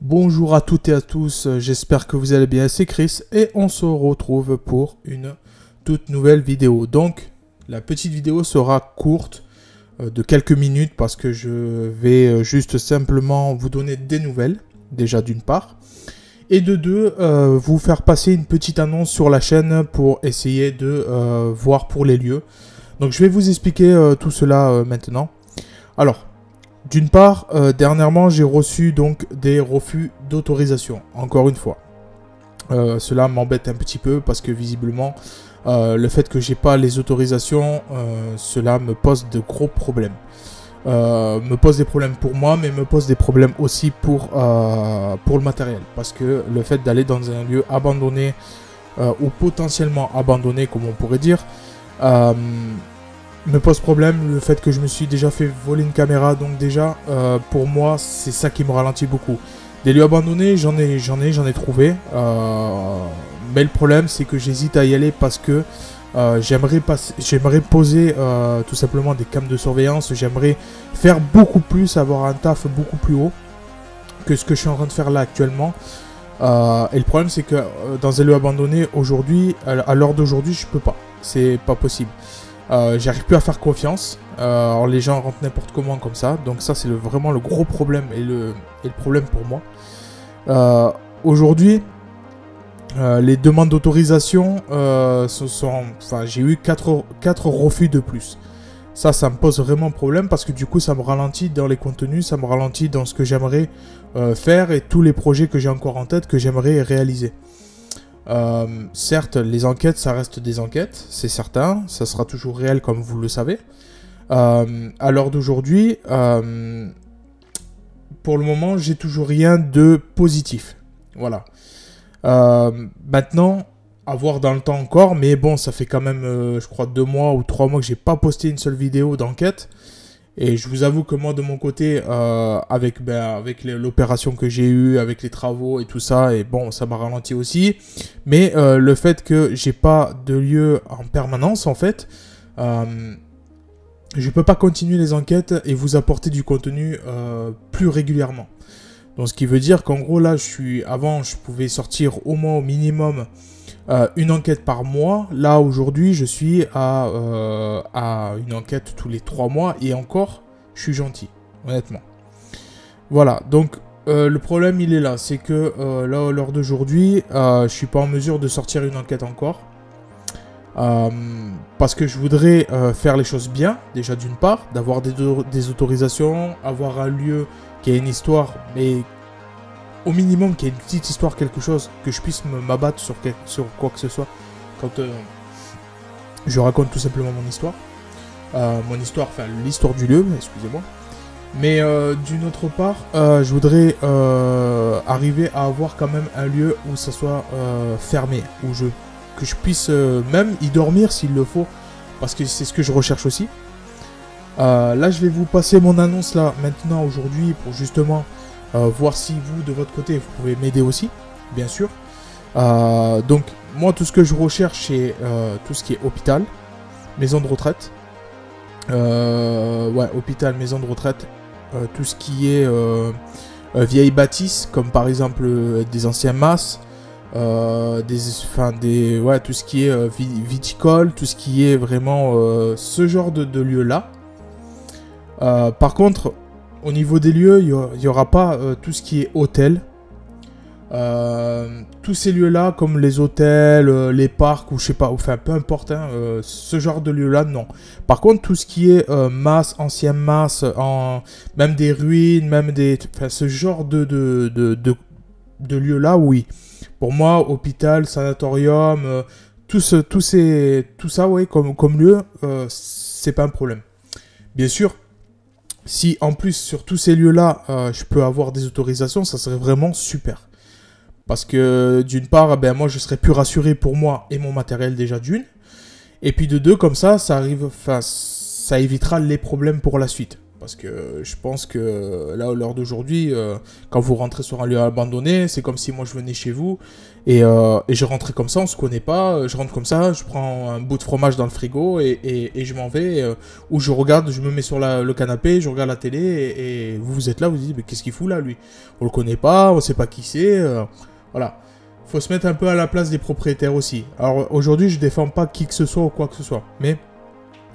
Bonjour à toutes et à tous, j'espère que vous allez bien, c'est Chris et on se retrouve pour une toute nouvelle vidéo. Donc la petite vidéo sera courte de quelques minutes parce que je vais juste simplement vous donner des nouvelles, déjà d'une part, et de deux, vous faire passer une petite annonce sur la chaîne pour essayer de voir pour les lieux. Donc je vais vous expliquer tout cela maintenant. Alors, d'une part, dernièrement, j'ai reçu donc des refus d'autorisation, encore une fois. Cela m'embête un petit peu parce que visiblement, le fait que j'ai pas les autorisations, cela me pose de gros problèmes. Me pose des problèmes pour moi, mais me pose des problèmes aussi pour le matériel. Parce que le fait d'aller dans un lieu abandonné, ou potentiellement abandonné, comme on pourrait dire, me pose problème. Le fait que je me suis déjà fait voler une caméra, donc déjà pour moi c'est ça qui me ralentit beaucoup. Des lieux abandonnés, j'en ai trouvé, mais le problème c'est que j'hésite à y aller parce que j'aimerais poser tout simplement des cams de surveillance. J'aimerais faire beaucoup plus, avoir un taf beaucoup plus haut que ce que je suis en train de faire là actuellement. Et le problème c'est que dans un lieu abandonné aujourd'hui, à l'heure d'aujourd'hui, je peux pas, c'est pas possible. J'arrive plus à faire confiance. Alors les gens rentrent n'importe comment comme ça. Donc ça c'est vraiment le gros problème et le problème pour moi. Aujourd'hui, les demandes d'autorisation j'ai eu 4 refus de plus. Ça me pose vraiment problème parce que du coup ça me ralentit dans les contenus, ça me ralentit dans ce que j'aimerais faire et tous les projets que j'ai encore en tête que j'aimerais réaliser. Certes, les enquêtes, ça reste des enquêtes, c'est certain, ça sera toujours réel comme vous le savez. À l'heure d'aujourd'hui, pour le moment, j'ai toujours rien de positif. Voilà. Maintenant, à voir dans le temps encore, mais bon, ça fait quand même, je crois, 2 mois ou 3 mois que j'ai pas posté une seule vidéo d'enquête. Et je vous avoue que moi, de mon côté, avec l'opération que j'ai eue, avec les travaux et tout ça, et bon, ça m'a ralenti aussi. Mais le fait que j'ai pas de lieu en permanence, en fait, je peux pas continuer les enquêtes et vous apporter du contenu plus régulièrement. Donc, ce qui veut dire qu'en gros, là, avant, je pouvais sortir au moins au minimum une enquête par mois. Là aujourd'hui je suis à une enquête tous les 3 mois et encore je suis gentil, honnêtement. Voilà, donc le problème il est là, c'est que là à l'heure d'aujourd'hui je suis pas en mesure de sortir une enquête encore parce que je voudrais faire les choses bien, déjà d'une part, d'avoir des autorisations, avoir un lieu qui a une histoire, mais au minimum qu'il y ait une petite histoire, quelque chose, que je puisse m'abattre sur quoi que ce soit quand je raconte tout simplement mon histoire. Enfin l'histoire du lieu, excusez-moi. Mais d'une autre part, je voudrais arriver à avoir quand même un lieu où ça soit fermé, que je puisse même y dormir s'il le faut, parce que c'est ce que je recherche aussi. Là je vais vous passer mon annonce là maintenant aujourd'hui pour justement voir si vous, de votre côté, vous pouvez m'aider aussi, bien sûr. Donc, moi, tout ce que je recherche, c'est tout ce qui est hôpital, maison de retraite. Hôpital, maison de retraite. Tout ce qui est vieilles bâtisses, comme par exemple des anciens masses. Tout ce qui est viticole, tout ce qui est vraiment ce genre de lieu-là. Par contre, au niveau des lieux, il n'y aura pas tout ce qui est hôtel. Tous ces lieux-là, comme les hôtels, les parcs, ou je sais pas, enfin peu importe, hein, ce genre de lieux-là, non. Par contre, tout ce qui est masse, ancienne masse, même des ruines, même ce genre de lieux-là, oui. Pour moi, hôpital, sanatorium, tout ça, ouais, comme lieu, c'est pas un problème. Bien sûr. Si en plus sur tous ces lieux-là, je peux avoir des autorisations, ça serait vraiment super. Parce que d'une part, moi je serais plus rassuré pour moi et mon matériel déjà Et puis de deux, comme ça évitera les problèmes pour la suite. Parce que je pense que là, à l'heure d'aujourd'hui, quand vous rentrez sur un lieu abandonné, c'est comme si moi je venais chez vous et je rentrais comme ça, on se connaît pas, je rentre comme ça, je prends un bout de fromage dans le frigo et je m'en vais, ou je regarde, je me mets sur le canapé, je regarde la télé et vous êtes là, vous dites, mais qu'est-ce qu'il fout là lui? On le connaît pas, on sait pas qui c'est, voilà. Faut se mettre un peu à la place des propriétaires aussi. Alors aujourd'hui, je défends pas qui que ce soit ou quoi que ce soit, mais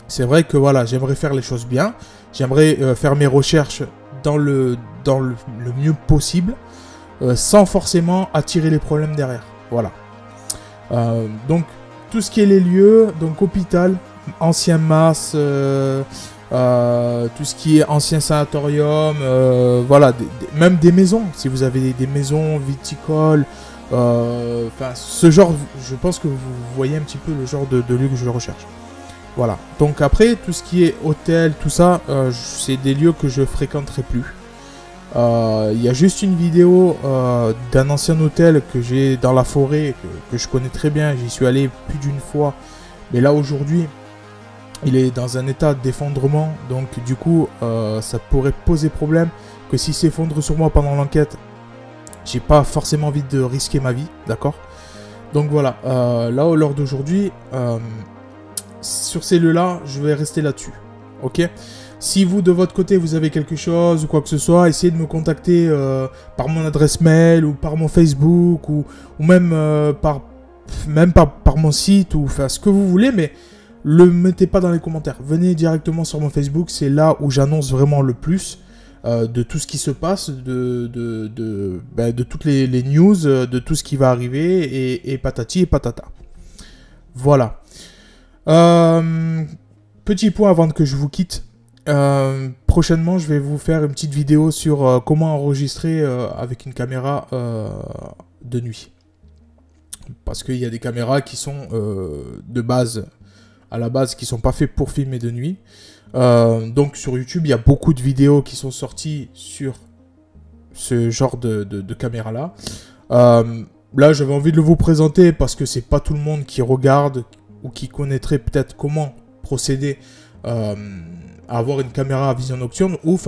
c'est vrai que voilà, j'aimerais faire les choses bien. J'aimerais faire mes recherches dans le mieux possible, sans forcément attirer les problèmes derrière. Voilà. Donc, tout ce qui est les lieux, donc hôpital, ancien MAS, tout ce qui est ancien sanatorium, voilà, même des maisons, si vous avez des maisons viticoles, enfin, ce genre, je pense que vous voyez un petit peu le genre de lieu que je recherche. Voilà, donc après, tout ce qui est hôtel, tout ça, c'est des lieux que je fréquenterai plus. Il y a juste une vidéo d'un ancien hôtel que j'ai dans la forêt, que je connais très bien, j'y suis allé plus d'une fois. Mais là, aujourd'hui, il est dans un état d'effondrement, donc du coup, ça pourrait poser problème que s'il s'effondre sur moi pendant l'enquête, j'ai pas forcément envie de risquer ma vie, d'accord? Donc voilà, là, à l'heure d'aujourd'hui... sur ces lieux-là, je vais rester là-dessus. Ok? Si vous, de votre côté, vous avez quelque chose ou quoi que ce soit, essayez de me contacter par mon adresse mail ou par mon Facebook ou même, par mon site ou enfin, ce que vous voulez, mais le mettez pas dans les commentaires. Venez directement sur mon Facebook, c'est là où j'annonce vraiment le plus de tout ce qui se passe, de toutes les news, de tout ce qui va arriver et patati et patata. Voilà. Petit point avant que je vous quitte. Prochainement, je vais vous faire une petite vidéo sur comment enregistrer avec une caméra de nuit. Parce qu'il y a des caméras qui sont de base, à la base, qui sont pas faites pour filmer de nuit. Donc sur YouTube, il y a beaucoup de vidéos qui sont sorties sur ce genre de caméra-là. Là, j'avais envie de vous présenter parce que c'est pas tout le monde qui regarde ou qui connaîtrait peut-être comment procéder à avoir une caméra à vision nocturne ou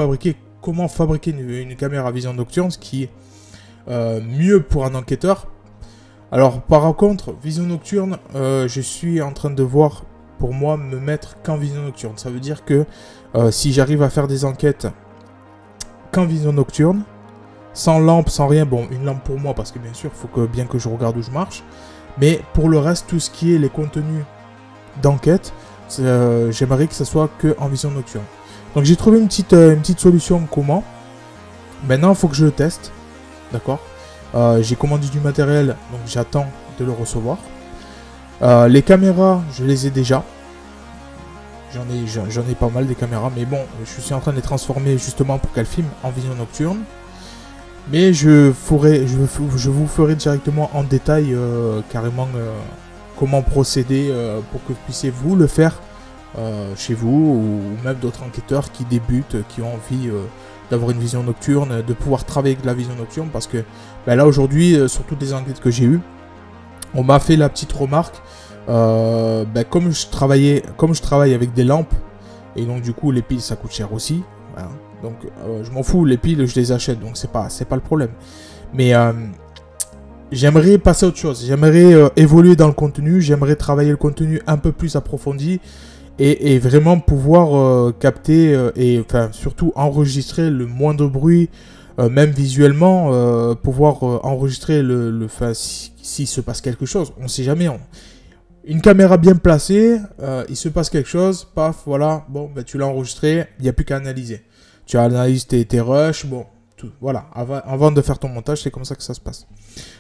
comment fabriquer une caméra à vision nocturne, ce qui est mieux pour un enquêteur. Alors par contre, vision nocturne, je suis en train de voir pour moi me mettre qu'en vision nocturne. Ça veut dire que si j'arrive à faire des enquêtes qu'en vision nocturne, sans lampe, sans rien, bon, une lampe pour moi parce que bien sûr, il faut bien que je regarde où je marche. Mais pour le reste, tout ce qui est les contenus d'enquête, j'aimerais que ça soit que en vision nocturne. Donc j'ai trouvé une petite solution comment. Maintenant, il faut que je le teste. D'accord. J'ai commandé du matériel, donc j'attends de le recevoir. Les caméras, je les ai déjà. J'en ai pas mal des caméras, mais bon, je suis en train de les transformer justement pour qu'elles filment en vision nocturne. Mais je vous ferai directement en détail carrément comment procéder pour que vous puissiez vous le faire chez vous ou même d'autres enquêteurs qui débutent, qui ont envie d'avoir une vision nocturne, de pouvoir travailler avec la vision nocturne parce que ben là aujourd'hui, sur toutes les enquêtes que j'ai eues, on m'a fait la petite remarque, ben comme je travaille avec des lampes et donc du coup les piles ça coûte cher aussi. Voilà. Donc je m'en fous, les piles je les achète, donc c'est pas le problème. Mais j'aimerais passer à autre chose, j'aimerais évoluer dans le contenu, j'aimerais travailler le contenu un peu plus approfondi et vraiment pouvoir capter et enfin surtout enregistrer le moindre bruit, même visuellement, pouvoir enregistrer s'il se passe quelque chose, on sait jamais. Une caméra bien placée, il se passe quelque chose, paf, voilà, bon, ben, tu l'as enregistré, il n'y a plus qu'à analyser. Tu analyses tes rushs, bon, tout, voilà. Avant de faire ton montage, c'est comme ça que ça se passe.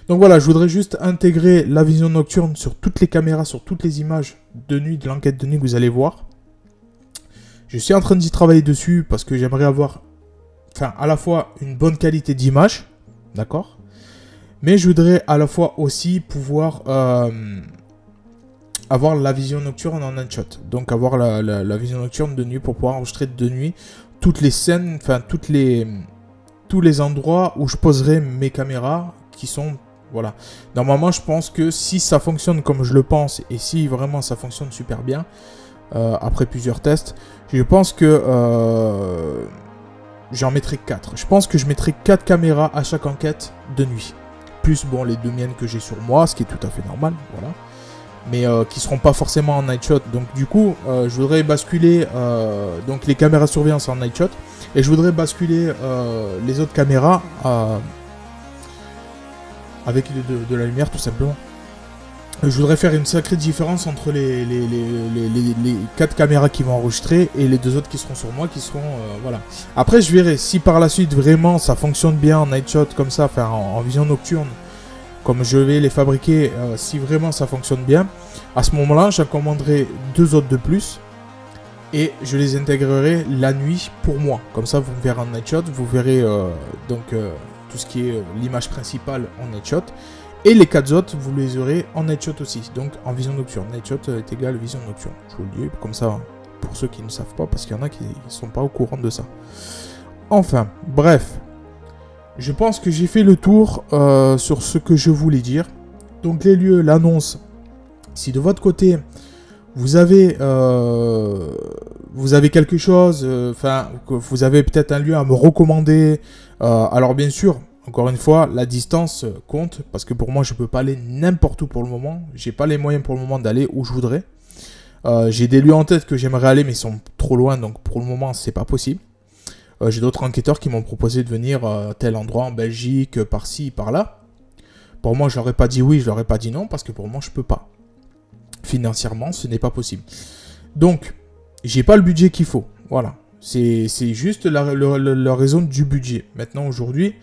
Donc voilà, je voudrais juste intégrer la vision nocturne sur toutes les caméras, sur toutes les images de nuit, de l'enquête de nuit que vous allez voir. Je suis en train d'y travailler dessus parce que j'aimerais avoir, enfin, à la fois une bonne qualité d'image, d'accord, mais je voudrais à la fois aussi pouvoir avoir la vision nocturne en un shot. Donc avoir la vision nocturne de nuit pour pouvoir enregistrer de nuit toutes les scènes, enfin tous les endroits où je poserai mes caméras qui sont, voilà. Normalement, je pense que si ça fonctionne comme je le pense et si vraiment ça fonctionne super bien, après plusieurs tests. Je pense que j'en mettrai 4. Je pense que je mettrai 4 caméras à chaque enquête de nuit. Plus, bon, les 2 miennes que j'ai sur moi, ce qui est tout à fait normal, voilà. Mais qui seront pas forcément en night shot. Donc du coup, je voudrais basculer donc les caméras de surveillance en night shot. Et je voudrais basculer les autres caméras avec de la lumière, tout simplement. Je voudrais faire une sacrée différence entre les 4 caméras qui vont enregistrer et les 2 autres qui seront sur moi, qui seront... voilà. Après, je verrai si par la suite, vraiment, ça fonctionne bien en night shot, comme ça, enfin, en vision nocturne, comme je vais les fabriquer, si vraiment ça fonctionne bien, à ce moment-là, j'en commanderai 2 autres de plus, et je les intégrerai la nuit pour moi. Comme ça, vous me verrez en night shot, vous verrez tout ce qui est l'image principale en night shot. Et les 4 autres, vous les aurez en night shot aussi, donc en vision nocturne. Night shot est égal à vision nocturne, je vous le dis, comme ça, pour ceux qui ne savent pas, parce qu'il y en a qui ne sont pas au courant de ça. Enfin, bref, je pense que j'ai fait le tour sur ce que je voulais dire. Donc les lieux, l'annonce, si de votre côté, vous avez quelque chose, enfin, vous avez peut-être un lieu à me recommander, alors bien sûr, encore une fois, la distance compte, parce que pour moi, je ne peux pas aller n'importe où pour le moment. J'ai pas les moyens pour le moment d'aller où je voudrais. J'ai des lieux en tête que j'aimerais aller, mais ils sont trop loin, donc pour le moment, c'est pas possible. J'ai d'autres enquêteurs qui m'ont proposé de venir à tel endroit en Belgique, par-ci, par-là. Pour moi, je leur ai pas dit oui, je leur ai pas dit non, parce que pour moi, je peux pas. Financièrement, ce n'est pas possible. Donc, j'ai pas le budget qu'il faut. Voilà. C'est juste la raison du budget. Maintenant, aujourd'hui,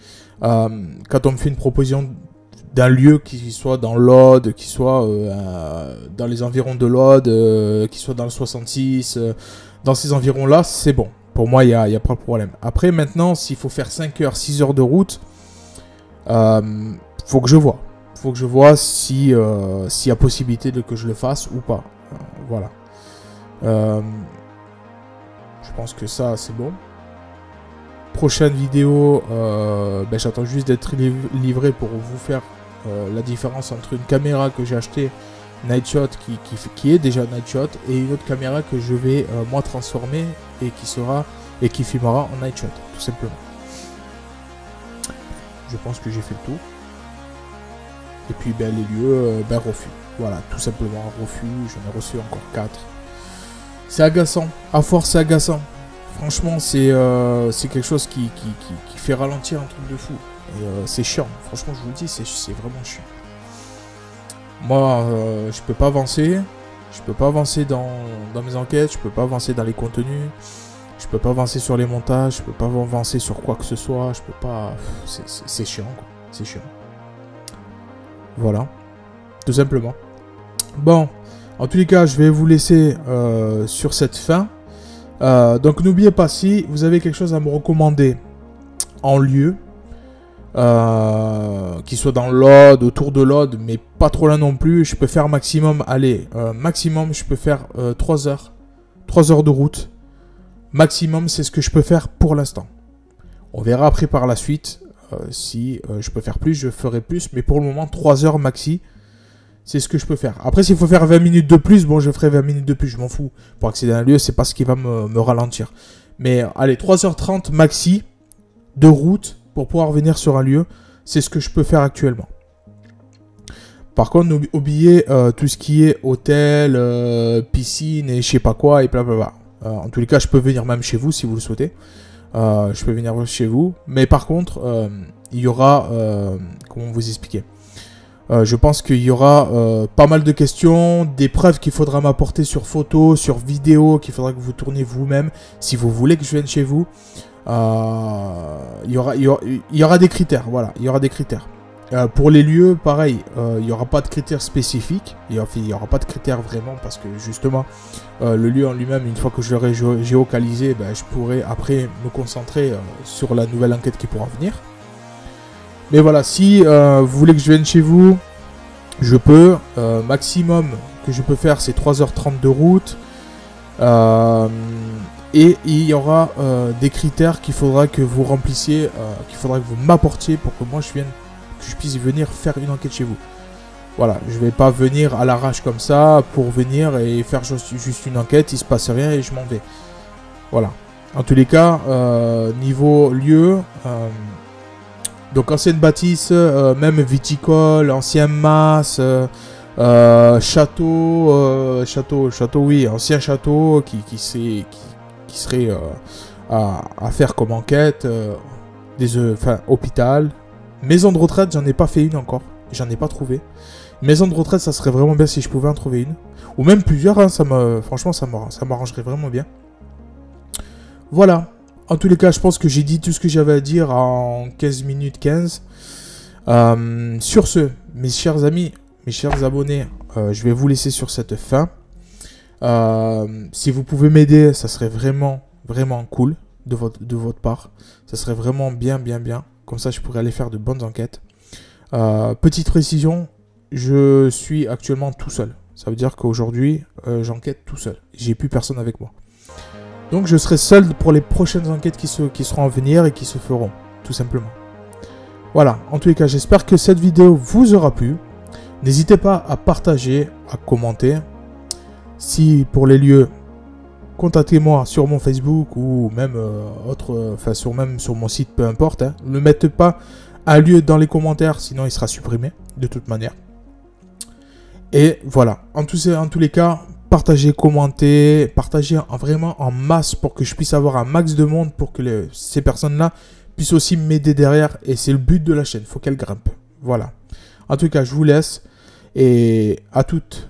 quand on me fait une proposition d'un lieu qui soit dans l'Aude, qui soit dans les environs de l'Aude, qui soit dans le 66, dans ces environs-là, c'est bon. Pour moi, il n'y a pas de problème. Après, maintenant, s'il faut faire 5 heures, 6 heures de route, faut que je vois. Faut que je vois s'il y a possibilité que je le fasse ou pas. Voilà. Je pense que ça, c'est bon. Prochaine vidéo, j'attends juste d'être livré pour vous faire la différence entre une caméra que j'ai achetée night shot qui est déjà night shot et une autre caméra que je vais moi transformer et qui filmera en night shot, tout simplement. Je pense que j'ai fait le tour. Et puis les lieux, refus. Voilà, tout simplement refus. J'en ai reçu encore 4. C'est agaçant. À force, c'est agaçant. Franchement, c'est quelque chose qui fait ralentir un truc de fou. Et c'est chiant. Franchement, je vous le dis, c'est vraiment chiant. Moi, je peux pas avancer. Je peux pas avancer dans mes enquêtes. Je peux pas avancer dans les contenus. Je peux pas avancer sur les montages. Je peux pas avancer sur quoi que ce soit. Je peux pas... C'est chiant, quoi. C'est chiant. Voilà. Tout simplement. Bon. En tous les cas, je vais vous laisser sur cette fin. Donc n'oubliez pas, si vous avez quelque chose à me recommander en lieu, qui soit dans l'Aude, autour de l'Aude, mais pas trop là non plus, je peux faire maximum, maximum je peux faire 3 heures. 3 heures de route. Maximum, c'est ce que je peux faire pour l'instant. On verra après par la suite, si je peux faire plus, je ferai plus, mais pour le moment, 3 heures maxi. C'est ce que je peux faire. Après, s'il faut faire 20 minutes de plus, bon, je ferai 20 minutes de plus, je m'en fous. Pour accéder à un lieu, c'est pas ce qui va me ralentir. Mais allez, 3h30 maxi de route pour pouvoir venir sur un lieu. C'est ce que je peux faire actuellement. Par contre, oubliez tout ce qui est hôtel, piscine et je sais pas quoi et blablabla. En tous les cas, je peux venir même chez vous si vous le souhaitez. Je peux venir chez vous. Mais par contre, il y aura... comment vous expliquer ? Je pense qu'il y aura pas mal de questions, des preuves qu'il faudra m'apporter sur photo, sur vidéo, qu'il faudra que vous tourniez vous-même. Si vous voulez que je vienne chez vous, il y aura des critères. Voilà, il y aura des critères. Pour les lieux, pareil, il n'y aura pas de critères spécifiques. Il n'y aura pas de critères vraiment parce que justement, le lieu en lui-même, une fois que je l'aurai géolocalisé, je pourrai après me concentrer sur la nouvelle enquête qui pourra venir. Mais voilà, si vous voulez que je vienne chez vous, je peux. Maximum que je peux faire, c'est 3h30 de route. Et il y aura des critères qu'il faudra que vous remplissiez, qu'il faudra que vous m'apportiez pour que moi je puisse venir faire une enquête chez vous. Voilà, je vais pas venir à l'arrache comme ça pour venir et faire juste une enquête, il se passe rien et je m'en vais. Voilà. En tous les cas, niveau lieu, donc ancienne bâtisse, même viticole, ancien mas, château, oui, ancien château qui serait à faire comme enquête, hôpital, maison de retraite, j'en ai pas fait une encore, j'en ai pas trouvé. Maison de retraite, ça serait vraiment bien si je pouvais en trouver une, ou même plusieurs, hein, franchement, ça m'arrangerait vraiment bien. Voilà. En tous les cas, je pense que j'ai dit tout ce que j'avais à dire en 15 minutes 15. Sur ce, mes chers amis, mes chers abonnés, je vais vous laisser sur cette fin. Si vous pouvez m'aider, ça serait vraiment, vraiment cool de votre part. Ça serait vraiment bien. Comme ça, je pourrais aller faire de bonnes enquêtes. Petite précision, je suis actuellement tout seul. Ça veut dire qu'aujourd'hui, j'enquête tout seul. J'ai plus personne avec moi. Donc je serai seul pour les prochaines enquêtes qui seront à venir et qui se feront, tout simplement. Voilà, en tous les cas, j'espère que cette vidéo vous aura plu. N'hésitez pas à partager, à commenter. Si pour les lieux, contactez-moi sur mon Facebook ou même sur mon site, peu importe. Hein. Ne mettez pas un lieu dans les commentaires, sinon il sera supprimé, de toute manière. Et voilà, en tous les cas, partagez, commentez, partagez vraiment en masse pour que je puisse avoir un max de monde pour que ces personnes-là puissent aussi m'aider derrière. Et c'est le but de la chaîne, il faut qu'elle grimpe. Voilà. En tout cas, je vous laisse et à toutes